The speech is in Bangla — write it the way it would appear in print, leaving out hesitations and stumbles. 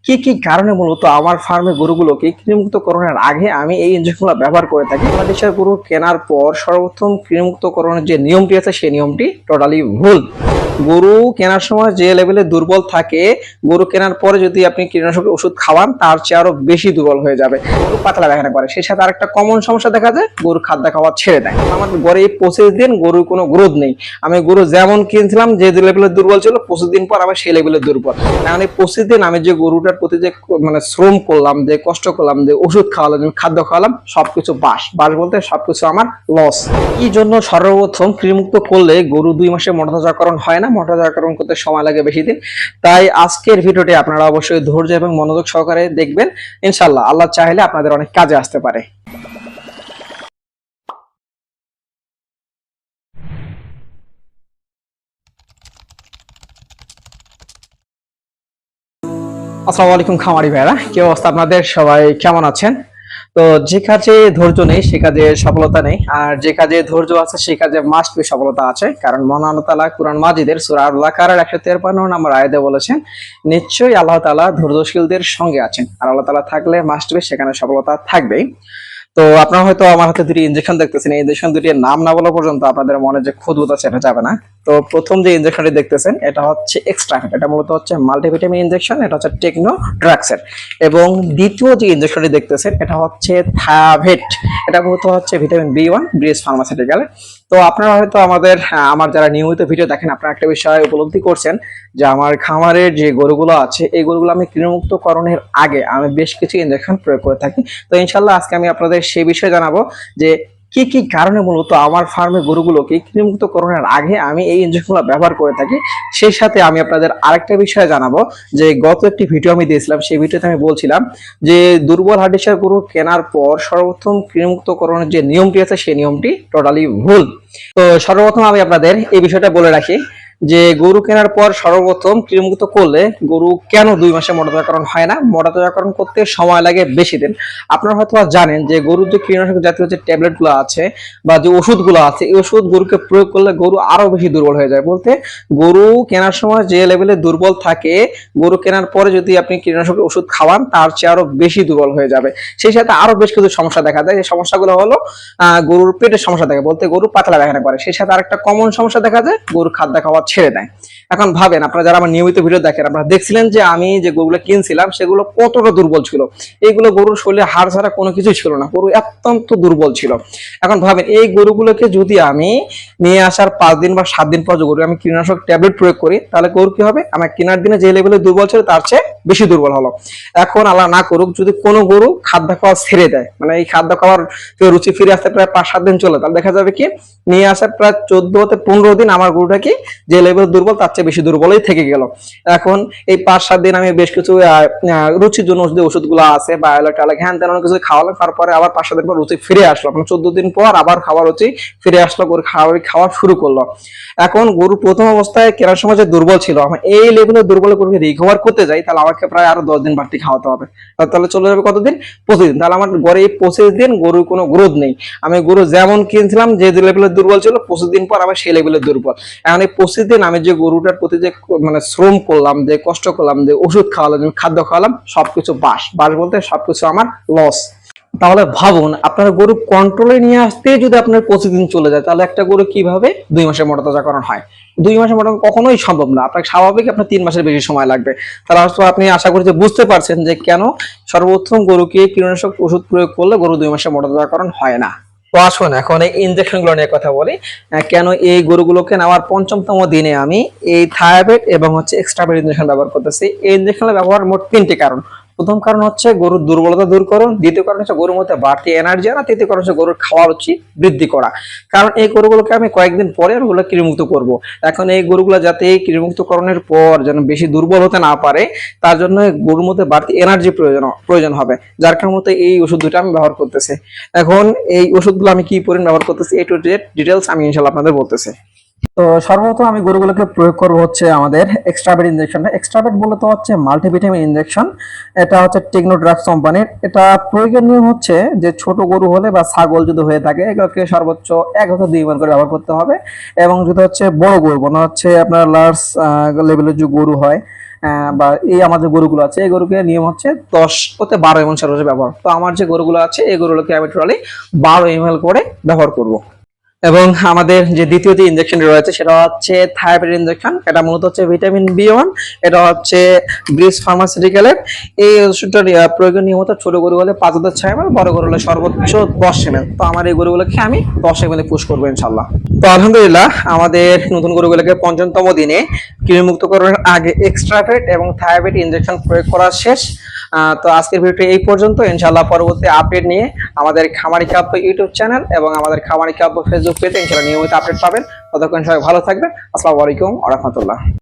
কি কি কারণে মূলত আমার ফার্মে গরুগুলোকে কৃমিমুক্তকরণের আগে আমি এই ইনজেকশনগুলো ব্যবহার করে থাকি? বাংলাদেশের গরু কেনার পর সর্বপ্রথম কৃমিমুক্তকরণের যে নিয়মটি আছে সেই নিয়মটি টোটালি ভুল। গরু কেনার সময় যে লেভেলে দুর্বল থাকে, গরু কেনার পরে যদি আপনি কীটনাশকের ওষুধ খাওয়ান তার চেয়ে আরো বেশি দুর্বল হয়ে যাবে, গরু পাতলা পায়খানা করে। সেই সাথে আরেকটা কমন সমস্যা দেখা যায়, গরু খাদ্য খাওয়া ছেড়ে দেয়। আমার ঘরে এই 25 দিন গরুর কোনো গ্রোথ নেই। আমি গরু যেমন কিনছিলাম যে লেভেলে দুর্বল ছিল, 25 দিন পর আবার সেই লেভেলে দুর্বল। কারণ এই 25 দিন আমি যে গরুটার প্রতি যে শ্রম করলাম, যে কষ্ট করলাম, যে ওষুধ খাওয়ালাম, খাদ্য খাওয়ালাম, সবকিছু বাস বাস বলতে সবকিছু আমার লস। কি জন্য সর্বপ্রথম কৃমিমুক্ত করলে গরু 2 মাসে মোটাতাজাকরণ হয় না, মোটাতাজাকরণ করতে সময় লাগে বেশি দিন। তাই আজকের ভিডিওটি আপনারা অবশ্যই ধৈর্য এবং মনোযোগ সহকারে দেখবেন। ইনশাআল্লাহ আল্লাহ চাইলে আপনাদের অনেক কাজে আসতে পারে। আসসালামু আলাইকুম খামারি ভাইরা, কি অবস্থা আপনাদের? সবাই কেমন আছেন? তো যে কাজে ধৈর্য নেই সে কাজে সফলতা নেই, আর যে কাজে ধৈর্য আছে সে কাজে মাস্ট বি সফলতা আছে। কারণ মহান আল্লাহ তাআলা কুরআন মাজিদের সূরা আল বাকারার 153 নম্বর আয়াতে বলেছেন, নিশ্চয়ই আল্লাহ তাআলা ধৈর্যশীলদের সঙ্গে আছেন। আর আল্লাহ তাআলা থাকলে মাস্ট বি সেখানে সফলতা থাকবেই। তো আপনারা হয়তো আমার হাতে দুটি ইনজেকশন দেখতেছেন, এই ইনজেকশন দুটির নাম না বলা পর্যন্ত আপনাদের মনে যে খুঁতখুঁত আছে এটা যাবে না। তো প্রথম যে ইনজেকশনটি দেখতেছেন এটা হচ্ছে এক্সট্রা, এটা মূলত হচ্ছে মাল্টিভিটামিন ইনজেকশন, এটা হচ্ছে টেকনো ড্রাগসের। এবং দ্বিতীয় যে ইনজেকশনটি দেখতেছেন এটা হচ্ছে থায়াভেট, এটা মূলত হচ্ছে ভিটামিন B1 ব্রিজ ফার্মাসিউটিক্যাল। তো আপনারা হয়তো আমার যারা নিয়মিত ভিডিও দেখেন, আপনারা একটা বিষয় উপলব্ধি করছেন যে আমার খামারের যে গরুগুলো আছে এই গরুগুলো আমি কৃমিমুক্তকরণের আগে আমি বেশ কিছু ইনজেকশন প্রয়োগ করে থাকি। তো ইনশাল্লাহ আজকে আমি আপনাদের সেই বিষয়ে জানাবো যে কি কি কারণে মূলত আমার ফার্মে গরুগুলোকে কৃমিমুক্তকরণের আগে আমি এই ইনজেকশনগুলো ব্যবহার করে থাকি। সেই সাথে আমি আপনাদের আরেকটা বিষয় জানাবো যে গত একটি ভিডিও আমি দিয়েছিলাম, সেই ভিডিওতে আমি বলছিলাম যে দুর্বল হার্ডিসার গরু কেনার পর সর্বপ্রথম কৃমিমুক্তকরণের যে নিয়মটি আছে সেই নিয়মটি টোটালি ভুল। তো সর্বপ্রথম আমি আপনাদের এই বিষয়টা বলে রাখি যে গরু কেনার পর সর্বপ্রথম কৃমিমুক্ত করলে গরু কেন 2 মাসে মোটাতাজাকরণ হয় না, মোটাতাজাকরণ করতে সময় লাগে বেশি দিন। আপনারা হয়তো জানেন যে গরুর যে কীটনাশক জাতীয় যে ট্যাবলেট গুলো আছে বা যে ওষুধগুলো আছে, এই ওষুধ গরুকে প্রয়োগ করলে গরু আরো বেশি দুর্বল হয়ে যায়। বলতে গরু কেনার সময় যে লেভেলে দুর্বল থাকে, গরু কেনার পরে যদি আপনি কীটনাশকের ওষুধ খাওয়ান তার চেয়ে আরো বেশি দুর্বল হয়ে যাবে। সেই সাথে আরো বেশ কিছু সমস্যা দেখা যায়। এই সমস্যাগুলো হলো গরুর পেটের সমস্যা থাকে, বলতে গরু পাতলা পায়খানা করে। সেই সাথে আরেকটা কমন সমস্যা দেখা যায়, গরু খাদ্য খাওয়া ছেড়ে দেয়। এখন ভাবেন, আপনারা যারা আমার নিয়মিত ভিডিও দেখেন, আপনারা দেখছিলেন যে আমি যে গরুগুলো কিনছিলাম সেগুলো কতটা দুর্বল ছিল। এইগুলো গরুর শরীরে হাড় ছাড়া কোনো কিছুই ছিল না, গরু অত্যন্ত দুর্বল ছিল। এখন ভাবেন এই গরুগুলোকে যদি আমি নিয়ে আসার 5 দিন বা 7 দিন পর গরু আমি কীটনাশক ট্যাবলেট প্রয়োগ করি, তাহলে গরু কি হবে? আমার কেনার দিনে যে লেভেলে দুর্বল ছিল তার চেয়ে বেশি দুর্বল হলো। এখন আল্লাহ না করুক যদি কোনো গরু খাদ্য খাওয়া ছেড়ে দেয়, মানে এই খাদ্য খাওয়ার রুচি ফিরে আসতে প্রায় 5-7 দিন চলে, তাহলে দেখা যাবে কি নিয়ে আসার প্রায় 14 থেকে 15 দিন আমার গরুটা কি যে লেভেল দুর্বল তার চেয়ে বেশি দুর্বলই থেকে গেল। এখন এই 5-7 দিন আমি বেশ কিছু রুচির জন্য যে ওষুধগুলো আছে বা হ্যান তেন অনেক কিছু খাওয়ালাম, তারপরে আবার 5-7 দিন পর রুচি ফিরে আসলো, মানে 14 দিন পর আবার খাওয়ার রুচি ফিরে আসলো, গরু খাওয়া শুরু করলো। এখন গরু প্রথম অবস্থায় কেনার সময় যে দুর্বল ছিল, আমি এই লেভেলে দুর্বল গরুকে রিকভার করতে যাই, তাহলে আমাকে প্রায় আরো 10 দিন বাড়তি খাওয়াতে হবে। তাহলে চলে যাবে কতদিন? 25 দিন। তাহলে আমার ঘরে এই 25 দিন গরুর কোনো গ্রোথ নেই। আমি গরু যেমন কিনছিলাম যে লেভেলে দুর্বল ছিল, 25 দিন পর আবার সেই লেভেলে দুর্বল। এখন এই 25 দিন আমি যে গরুটার প্রতি যে শ্রম করলাম, যে কষ্ট করলাম, যে ওষুধ খাওয়ালাম, খাদ্য খাওয়ালাম, সবকিছু বাস বাস বলতে সবকিছু আমার লস। তাহলে ভাবুন, আপনার গরু কন্ট্রোলে নিয়ে আসতে যদি আপনার 25 দিন চলে যায়, তাহলে একটা গরু কিভাবে 2 মাসে মোটাতাজাকরণ হয়? 2 মাসে মোটা কখনোই সম্ভব না। আপনার স্বাভাবিক আপনার 3 মাসের বেশি সময় লাগবে। তাহলে হয়তো আপনি আশা করি যে বুঝতে পারছেন যে কেন সর্বপ্রথম গরুকে কীটনাশক ওষুধ প্রয়োগ করলে গরু 2 মাসে মোটাতাজাকরণ হয় না। তো আসুন এখন এই ইনজেকশন গুলো নিয়ে কথা বলি। কেন এই গরুগুলোকে নেওয়ার 5তম দিনে আমি এই থায়াবেট এবং হচ্ছে এক্সট্রাবেট ইনজেকশন ব্যবহার করতেছি। এই ইনজেকশনের ব্যবহার মোট 3টি কারণ। প্রথম কারণ হচ্ছে গরুর দুর্বলতা দূরকরণ, দ্বিতীয় কারণ হচ্ছে গরুর মধ্যে বাড়তি এনার্জি আনা, তৃতীয় কারণ হচ্ছে গরুর খাওয়ার রুচি বৃদ্ধি করা। কারণ এই গরুগুলোকে আমি কয়েকদিন পরে ওগুলো কৃমিমুক্ত করব। এখন এই গরুগুলো যাতে এই কৃমিমুক্তকরণের পর যেন বেশি দুর্বল হতে না পারে, তার জন্য গরুর মধ্যে বাড়তি এনার্জি প্রয়োজন হবে, যার কারণে এই ওষুধ দুটো আমি ব্যবহার করতেছি। এখন এই ওষুধগুলো আমি কি পরিমাণ ব্যবহার করতেছি, A to Z ডিটেলস আমি ইনশাআল্লাহ আপনাদের বলতেছি। তো সর্বপ্রথম আমি গরুগুলোকে প্রয়োগ করব হচ্ছে আমাদের এক্সট্রাবেট ইনজেকশনটা। এক্সট্রাবেট মূলত হচ্ছে মাল্টিভিটামিন ইনজেকশন। এটা হচ্ছে টেকনো ড্রাগস কোম্পানির। এটা প্রয়োগের নিয়ম হচ্ছে যে ছোট গরু হলে বা ছাগল যদি হয়ে থাকে এগুলোকে সর্বোচ্চ 1 হতে 2 বার করে ব্যবহার করতে হবে। এবং যদি হচ্ছে বড় গরু মানে হচ্ছে আপনার লার্জ লেভেলের যে গরু হয় বা এই আমার যে গরুগুলো আছে এই গরুকে নিয়ম হচ্ছে 10 হতে 12 ml সর্বোচ্চ ব্যবহার। তো আমার যে গরুগুলো আছে এই গরুগুলোকে আমি টোটালি 12 ml করে ব্যবহার করব। এবং আমাদের যে দ্বিতীয় যে ইনজেকশন রয়েছে সেটা হচ্ছে থায়াবির ইনজেকশন। এটা মূলত হচ্ছে ভিটামিন বি1। এটা হচ্ছে ব্রিজ ফার্মাসিউটিক্যালের। এই ওষুধটার প্রয়োজন নিয়মিত ছোট গরু হলে 5 হতে 6 ml, বড় গরু হলে সর্বোচ্চ 10 ml। তো আমার এই গরুগুলোকে আমি 10 ml পুশ করবো ইনশাল্লাহ। তো আলহামদুলিল্লাহ আমাদের নতুন গরুগুলোকে 55তম দিনে কৃমিমুক্তকরণের আগে এক্সট্রাভেট এবং থায়াবিট ইনজেকশন প্রয়োগ করা শেষ। তো আজকের ভিডিওটি এই পর্যন্ত। ইনশাআল্লাহ পরবর্তী আপডেট নিয়ে আমাদের খামারি কাব্য ইউটিউব চ্যানেল এবং আমাদের খামারি কাব্য ফেসবুক পেজে ইনশাআল্লাহ নিয়মিত আপডেট পাবেন। ততক্ষণ সবাই ভালো থাকবেন। আসসালামু আলাইকুম ওয়া রাহমাতুল্লাহ।